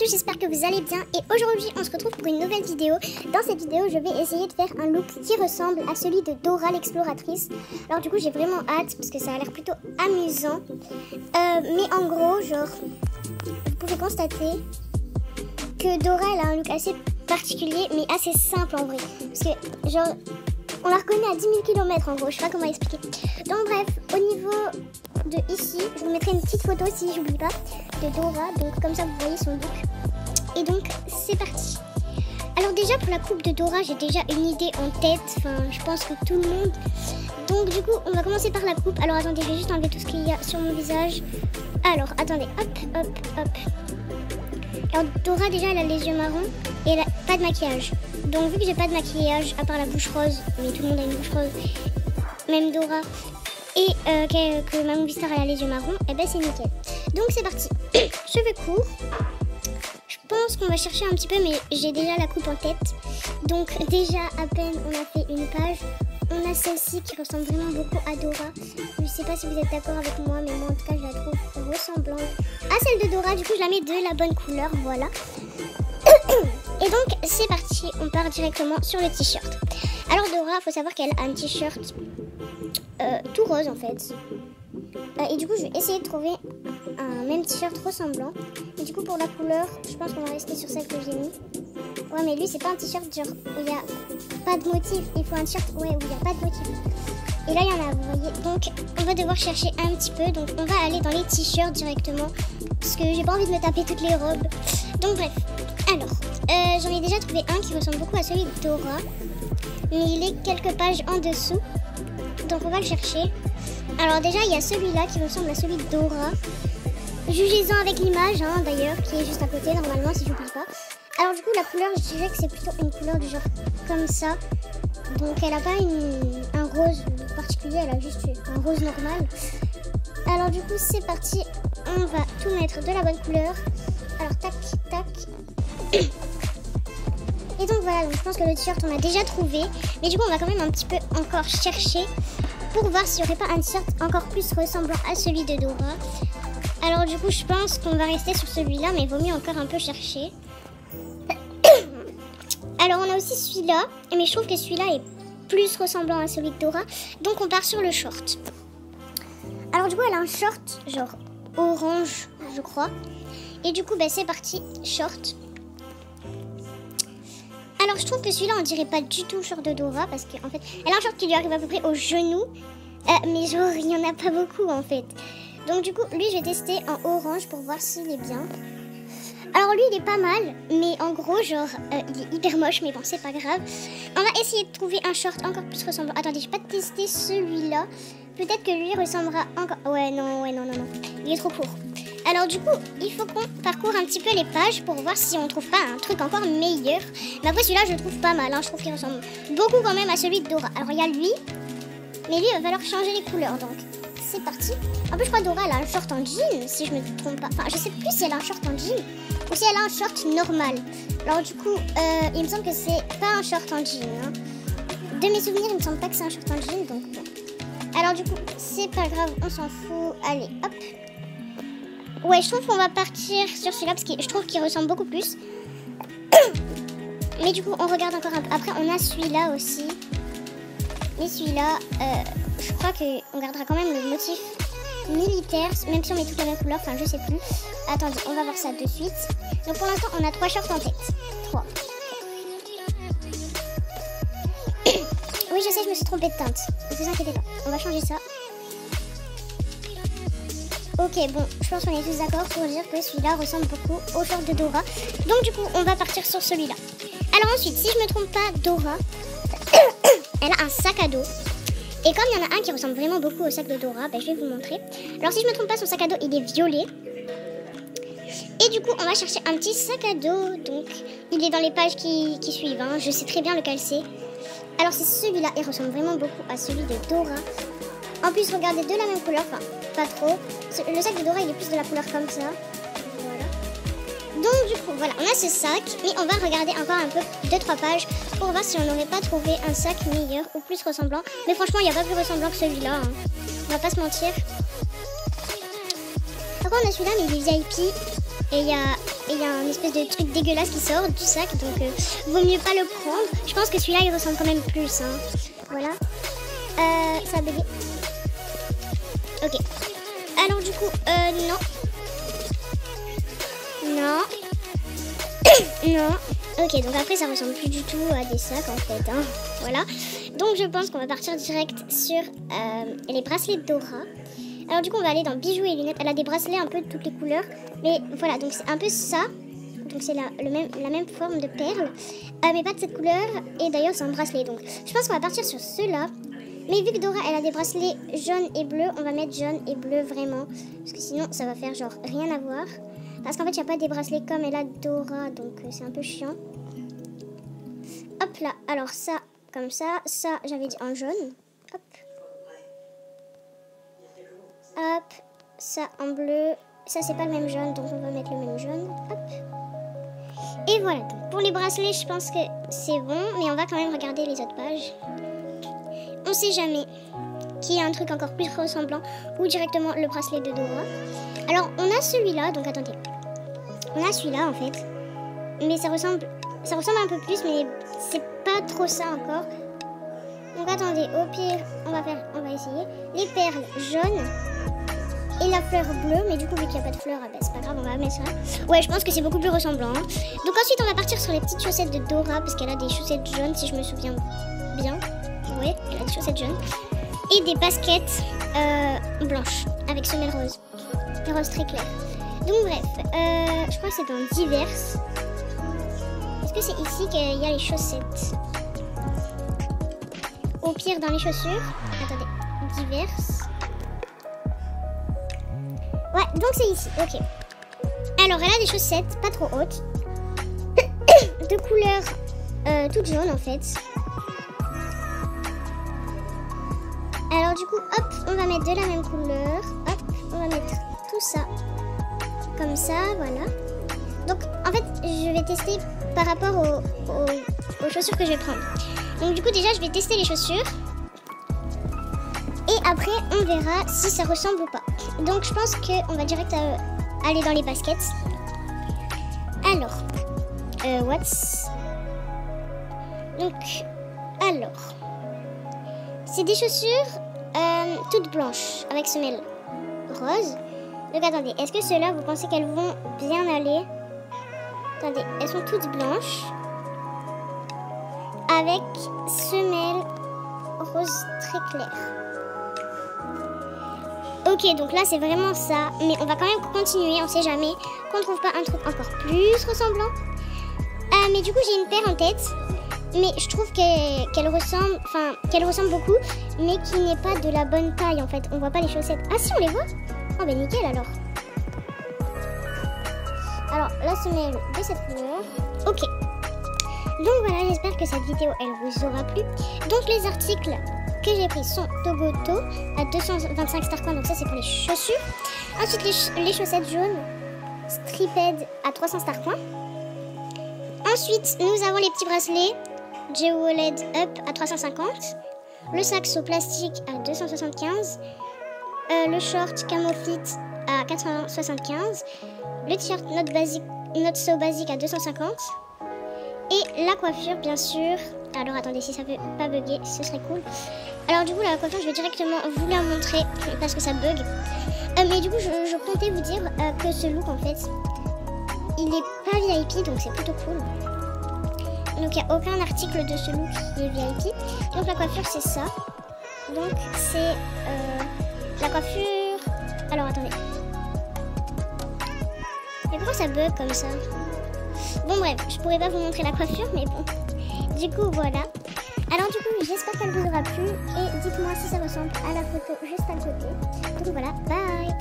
tous, j'espère que vous allez bien. Et aujourd'hui, on se retrouve pour une nouvelle vidéo. Dans cette vidéo, je vais essayer de faire un look qui ressemble à celui de Dora l'exploratrice. Alors du coup, j'ai vraiment hâte parce que ça a l'air plutôt amusant. Mais en gros, genre, vous pouvez constater que Dora, elle a un look assez particulier, mais assez simple en vrai. Parce que, genre, on la reconnaît à 10 000 km en gros, je sais pas comment expliquer. Donc bref, au niveau de ici, je vous mettrai une petite photo si j'oublie pas, de Dora. Donc comme ça, vous voyez son look. Et donc, c'est parti. Alors déjà, pour la coupe de Dora, j'ai déjà une idée en tête. Enfin, je pense que tout le monde. Donc du coup, on va commencer par la coupe. Alors attendez, je vais juste enlever tout ce qu'il y a sur mon visage. Alors, attendez, hop. Alors Dora, déjà, elle a les yeux marrons et elle a pas de maquillage. Donc vu que j'ai pas de maquillage, à part la bouche rose, mais tout le monde a une bouche rose, même Dora, et que ma movie star elle a les yeux marrons, et ben c'est nickel. Donc c'est parti. Cheveux courts. Je pense qu'on va chercher un petit peu, mais j'ai déjà la coupe en tête. Donc déjà à peine on a fait une page. On a celle-ci qui ressemble vraiment beaucoup à Dora. Je sais pas si vous êtes d'accord avec moi, mais moi en tout cas je la trouve ressemblante à celle de Dora. Du coup je la mets de la bonne couleur, voilà. Et donc c'est parti, on part directement sur le t-shirt. Alors Dora, faut savoir qu'elle a un t-shirt tout rose en fait. Et du coup je vais essayer de trouver un même t-shirt ressemblant. Et du coup pour la couleur, je pense qu'on va rester sur celle que j'ai mis. Ouais, mais lui c'est pas un t-shirt genre où il n'y a pas de motif. Il faut un t-shirt où il n'y a pas de motif. Et là il y en a, vous voyez. Donc on va devoir chercher un petit peu. Donc on va aller dans les t-shirts directement, parce que j'ai pas envie de me taper toutes les robes. Donc bref. Alors, j'en ai déjà trouvé un qui ressemble beaucoup à celui de Dora, mais il est quelques pages en dessous, donc on va le chercher. Alors déjà, il y a celui-là qui ressemble à celui de Dora. Jugez-en avec l'image, hein, d'ailleurs, qui est juste à côté, normalement, si j'oublie pas. Alors du coup, la couleur, je dirais que c'est plutôt une couleur du genre comme ça. Donc elle a pas un rose particulier, elle a juste un rose normal. Alors du coup, c'est parti, on va tout mettre de la bonne couleur. Alors tac. Et donc voilà, donc je pense que le t-shirt on a déjà trouvé. Mais du coup on va quand même un petit peu encore chercher pour voir s'il n'y aurait pas un t-shirt encore plus ressemblant à celui de Dora. Alors du coup je pense qu'on va rester sur celui-là, mais il vaut mieux encore un peu chercher. Alors on a aussi celui-là, mais je trouve que celui-là est plus ressemblant à celui de Dora. Donc on part sur le short. Alors du coup elle a un short genre orange je crois. Et du coup, bah, c'est parti, short. Alors, je trouve que celui-là, on dirait pas du tout le short de Dora, parce qu'en fait, elle a un short qui lui arrive à peu près au genou. Mais genre, il n'y en a pas beaucoup, en fait. Donc, du coup, lui, je vais tester en orange pour voir s'il est bien. Alors, lui, il est pas mal, mais en gros, genre, il est hyper moche, mais bon, c'est pas grave. On va essayer de trouver un short encore plus ressemblant. Attendez, je vais pas tester celui-là. Peut-être que lui ressemblera encore... Ouais, non. Il est trop court. Alors du coup, il faut qu'on parcourt un petit peu les pages pour voir si on trouve pas un truc encore meilleur. Mais après celui-là, je le trouve pas mal, hein. Je trouve qu'il ressemble beaucoup quand même à celui de Dora. Alors il y a lui, mais lui, il va falloir changer les couleurs, donc c'est parti. En plus, je crois que Dora, elle a un short en jean, si je me trompe pas. Enfin, je sais plus si elle a un short en jean ou si elle a un short normal. Alors du coup, il me semble que c'est pas un short en jean, hein. De mes souvenirs, il me semble pas que c'est un short en jean, donc bon. Alors du coup, c'est pas grave, on s'en fout. Allez, hop. Ouais, je trouve qu'on va partir sur celui-là parce que je trouve qu'il ressemble beaucoup plus. Mais du coup, on regarde encore un peu. Après, on a celui-là aussi. Mais celui-là, je crois qu'on gardera quand même le motif militaire, même si on met toutes la même couleur. Enfin, je sais plus. Attendez, on va voir ça de suite. Donc pour l'instant, on a 3 shorts en tête. 3. Oui, je sais, je me suis trompée de teinte. Ne vous inquiétez pas. On va changer ça. Ok, bon, je pense qu'on est tous d'accord pour dire que celui-là ressemble beaucoup au short de Dora. Donc du coup, on va partir sur celui-là. Alors ensuite, si je me trompe pas, Dora, elle a un sac à dos. Et comme il y en a un qui ressemble vraiment beaucoup au sac de Dora, ben, je vais vous montrer. Alors si je me trompe pas, son sac à dos, il est violet. Et du coup, on va chercher un petit sac à dos. Donc, il est dans les pages qui suivent, hein. Je sais très bien lequel c'est. Alors c'est celui-là, il ressemble vraiment beaucoup à celui de Dora. En plus, regardez, de la même couleur, enfin, pas trop. Le sac de Dora, il est plus de la couleur comme ça. Voilà. Donc, du coup, voilà, on a ce sac. Mais on va regarder encore un peu 2-3 pages pour voir si on n'aurait pas trouvé un sac meilleur ou plus ressemblant. Mais franchement, il n'y a pas plus ressemblant que celui-là, hein. On va pas se mentir. Par contre, on a celui-là, mais il est VIP. Et il y a et il y a un espèce de truc dégueulasse qui sort du sac, donc vaut mieux pas le prendre. Je pense que celui-là il ressemble quand même plus, hein. Voilà. Ça a bugué. Ok. Alors du coup, non. Non. Non. Ok, donc après ça ressemble plus du tout à des sacs en fait, hein. Voilà. Donc je pense qu'on va partir direct sur les bracelets Dora. Alors du coup on va aller dans bijoux et lunettes. Elle a des bracelets un peu de toutes les couleurs. Mais voilà, donc c'est un peu ça. Donc c'est la même forme de perle. Mais pas de cette couleur. Et d'ailleurs c'est un bracelet. Donc je pense qu'on va partir sur ceux-là. Mais vu que Dora elle a des bracelets jaunes et bleus, on va mettre jaune et bleu vraiment. Parce que sinon ça va faire genre rien à voir. Parce qu'en fait il n'y a pas des bracelets comme elle a Dora. Donc c'est un peu chiant. Hop là, alors ça comme ça. Ça j'avais dit en jaune. Hop. Hop. Ça en bleu. Ça c'est pas le même jaune. Donc on va mettre le même jaune. Hop. Et voilà. Donc, pour les bracelets je pense que c'est bon. Mais on va quand même regarder les autres pages. On sait jamais qu'il y a un truc encore plus ressemblant ou directement le bracelet de Dora. Alors on a celui-là, donc attendez. On a celui-là en fait. Mais ça ressemble un peu plus, mais c'est pas trop ça encore. Donc attendez, au pire, on va essayer. Les perles jaunes et la fleur bleue, mais du coup vu qu'il n'y a pas de fleur, ah bah, c'est pas grave, on va mettre ça. Ouais, je pense que c'est beaucoup plus ressemblant. Hein. Donc ensuite on va partir sur les petites chaussettes de Dora, parce qu'elle a des chaussettes jaunes si je me souviens bien. Ouais, elle a des chaussettes jaunes. Et des baskets blanches avec semelles roses. Des roses très claires. Donc bref, je crois que c'est dans diverses. Est-ce que c'est ici qu'il y a les chaussettes? Au pire dans les chaussures. Attendez, diverses. Ouais, donc c'est ici, ok. Alors elle a des chaussettes pas trop hautes. De couleur toute jaune en fait. Alors du coup, hop, on va mettre de la même couleur. Hop, on va mettre tout ça. Comme ça, voilà. Donc en fait, je vais tester par rapport aux chaussures que je vais prendre. Donc du coup, déjà, je vais tester les chaussures. Et après, on verra si ça ressemble ou pas. Donc je pense qu'on va direct aller dans les baskets. Alors, c'est des chaussures toutes blanches avec semelles roses. Donc attendez, est-ce que ceux-là, vous pensez qu'elles vont bien aller? Attendez, elles sont toutes blanches avec semelles roses très claires. Ok, donc là c'est vraiment ça, mais on va quand même continuer, on sait jamais qu'on trouve pas un truc encore plus ressemblant. Mais du coup j'ai une paire en tête. Mais je trouve qu'elle ressemble beaucoup, mais qui n'est pas de la bonne taille en fait. On voit pas les chaussettes. Ah si, on les voit. Oh ben nickel alors. Alors la semelle de cette couleur. Ok. Donc voilà, j'espère que cette vidéo elle vous aura plu. Donc les articles que j'ai pris sont Togoto à 225 star coins, donc ça c'est pour les chaussures. Ensuite les chaussettes jaunes Striped à 300 star coins. Ensuite nous avons les petits bracelets Geoled Up à 350, le saxo plastique à 275, le short Camo Fit à 475, le t-shirt Not So Basic à 250 et la coiffure bien sûr. Alors attendez, si ça veut pas bugger, ce serait cool. Alors du coup la coiffure je vais directement vous la montrer parce que ça bug. Mais du coup je comptais vous dire que ce look en fait il est pas VIP, donc c'est plutôt cool. Donc il n'y a aucun article de ce look qui est VIP. Donc la coiffure c'est ça. Donc c'est la coiffure. Alors attendez. Mais pourquoi ça bug comme ça? Bon bref, je pourrais pas vous montrer la coiffure mais bon. Du coup voilà. Alors du coup j'espère qu'elle vous aura plu. Et dites-moi si ça ressemble à la photo juste à côté. Donc voilà, bye.